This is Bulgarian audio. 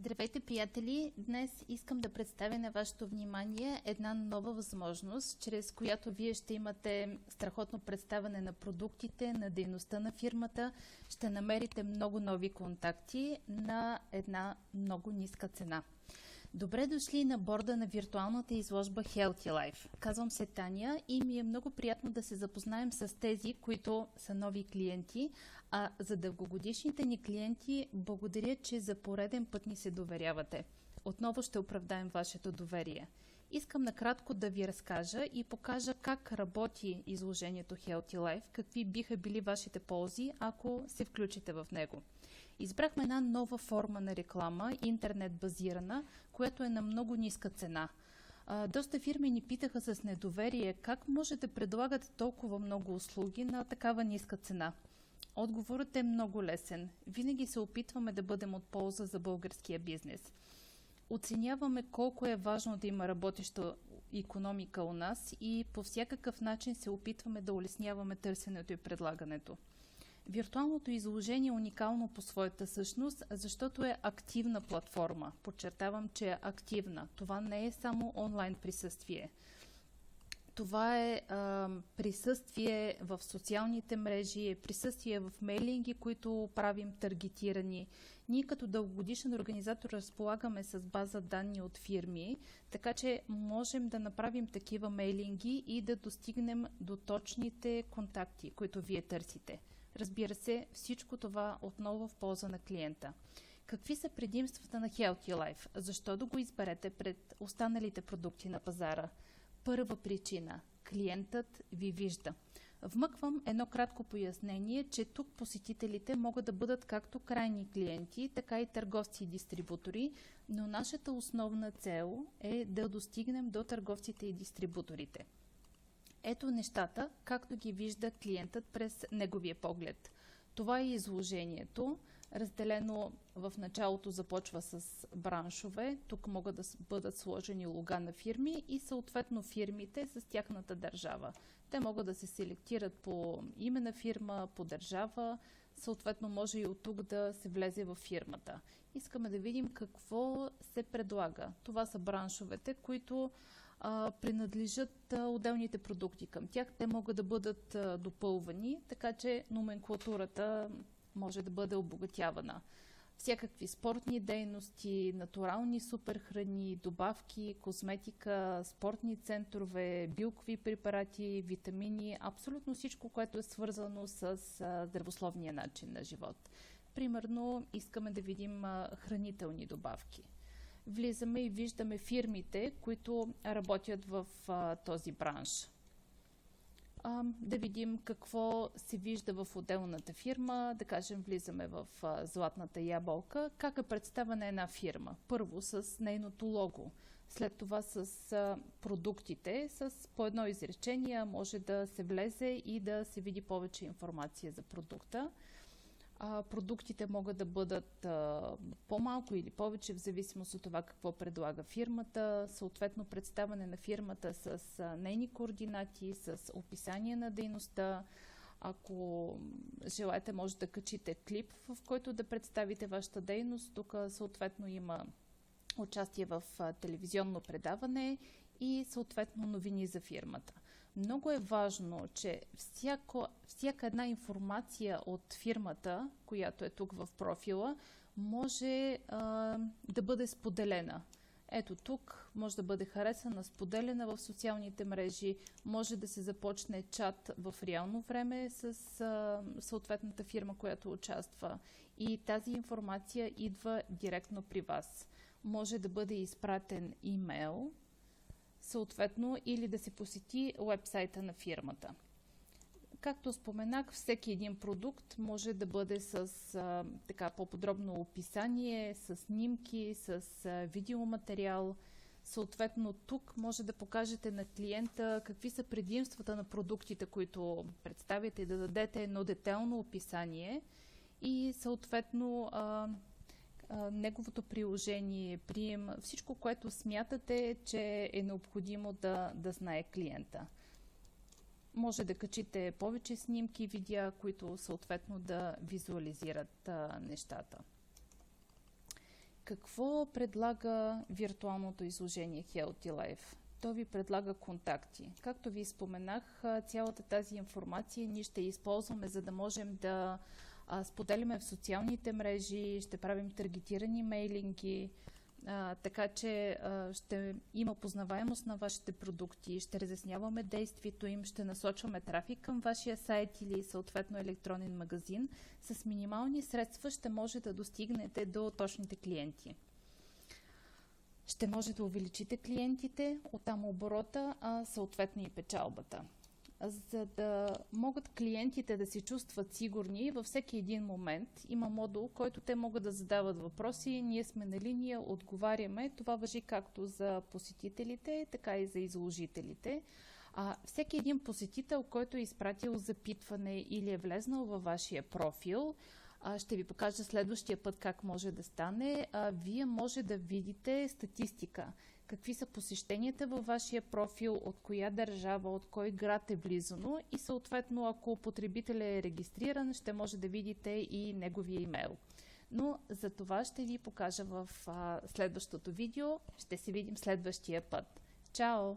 Здравейте, приятели! Днес искам да представя на вашето внимание една нова възможност, чрез която вие ще имате страхотно представяне на продуктите, на дейността на фирмата, ще намерите много нови контакти на една много ниска цена. Добре дошли на борда на виртуалната изложба Healthy Life. Казвам се Таня и ми е много приятно да се запознаем с тези, които са нови клиенти, а за дългогодишните ни клиенти благодаря, че за пореден път ни се доверявате. Отново ще оправдаем вашето доверие. Искам накратко да ви разкажа и покажа как работи изложението Healthy Life, какви биха били вашите ползи, ако се включите в него. Избрахме една нова форма на реклама, интернет базирана, която е на много ниска цена. Доста фирми ни питаха с недоверие как може да предлагат толкова много услуги на такава ниска цена. Отговорът е много лесен. Винаги се опитваме да бъдем от полза за българския бизнес. Оценяваме колко е важно да има работеща икономика у нас и по всякакъв начин се опитваме да улесняваме търсенето и предлагането. Виртуалното изложение е уникално по своята същност, защото е активна платформа. Подчертавам, че е активна. Това не е само онлайн присъствие. Това е присъствие в социалните мрежи, присъствие в мейлинги, които правим таргетирани. Ние като дългогодишен организатор разполагаме с база данни от фирми, така че можем да направим такива мейлинги и да достигнем до точните контакти, които вие търсите. Разбира се, всичко това отново в полза на клиента. Какви са предимствата на Healthy Life? Защо да го изберете пред останалите продукти на пазара? Първа причина – клиентът ви вижда. Вмъквам едно кратко пояснение, че тук посетителите могат да бъдат както крайни клиенти, така и търговци и дистрибутори, но нашата основна цел е да достигнем до търговците и дистрибуторите. Ето нещата, както ги вижда клиентът през неговия поглед. Това е изложението. Разделено в началото започва с браншове. Тук могат да бъдат сложени лога на фирми и съответно фирмите с тяхната държава. Те могат да се селектират по име на фирма, по държава. Съответно може и от тук да се влезе в фирмата. Искаме да видим какво се предлага. Това са браншовете, които принадлежат отделните продукти към тях. Те могат да бъдат допълвани, така че номенклатурата може да бъде обогатявана. Всякакви спортни дейности, натурални суперхрани, добавки, козметика, спортни центрове, билкови препарати, витамини, абсолютно всичко, което е свързано с здравословния начин на живот. Примерно, искаме да видим хранителни добавки. Влизаме и виждаме фирмите, които работят в този бранш. Да видим какво се вижда в отделната фирма. Да кажем, влизаме в Златната ябълка. Как е представена една фирма? Първо с нейното лого, след това с продуктите, с по едно изречение може да се влезе и да се види повече информация за продукта. Продуктите могат да бъдат по-малко или повече, в зависимост от това какво предлага фирмата, съответно представяне на фирмата с нейни координати, с описание на дейността. Ако желаете, може да качите клип, в който да представите вашата дейност. Тук съответно има участие в телевизионно предаване и съответно новини за фирмата. Много е важно, че всяка една информация от фирмата, която е тук в профила, може да бъде споделена. Ето тук може да бъде харесана, споделена в социалните мрежи, може да се започне чат в реално време с съответната фирма, която участва. И тази информация идва директно при вас. Може да бъде изпратен имейл, съответно или да се посети уебсайта на фирмата. Както споменах, всеки един продукт може да бъде с по-подробно описание, с снимки, с видеоматериал. Съответно тук може да покажете на клиента какви са предимствата на продуктите, които представяте, и да дадете едно детайлно описание и съответно неговото приложение, прием, всичко, което смятате, че е необходимо да знае клиента. Може да качите повече снимки, видеа, които съответно да визуализират нещата. Какво предлага виртуалното изложение Healthy Life? То ви предлага контакти. Както ви споменах, цялата тази информация ние ще използваме, за да можем да споделяме в социалните мрежи, ще правим таргетирани мейлинги, така че ще има познаваемост на вашите продукти, ще разясняваме действието им, ще насочваме трафик към вашия сайт или съответно електронен магазин. С минимални средства ще може да достигнете до точните клиенти. Ще може да увеличите клиентите, оттам оборота, а съответно и печалбата. За да могат клиентите да се чувстват сигурни, във всеки един момент има модул, който те могат да задават въпроси. Ние сме на линия, отговаряме. Това важи както за посетителите, така и за изложителите. Всеки един посетител, който е изпратил запитване или е влезнал във вашия профил, ще ви покажа следващия път как може да стане. Вие може да видите статистика. Какви са посещенията във вашия профил, от коя държава, от кой град е влизано и съответно, ако потребителят е регистриран, ще може да видите и неговия имейл. Но за това ще ви покажа в следващото видео. Ще се видим следващия път. Чао!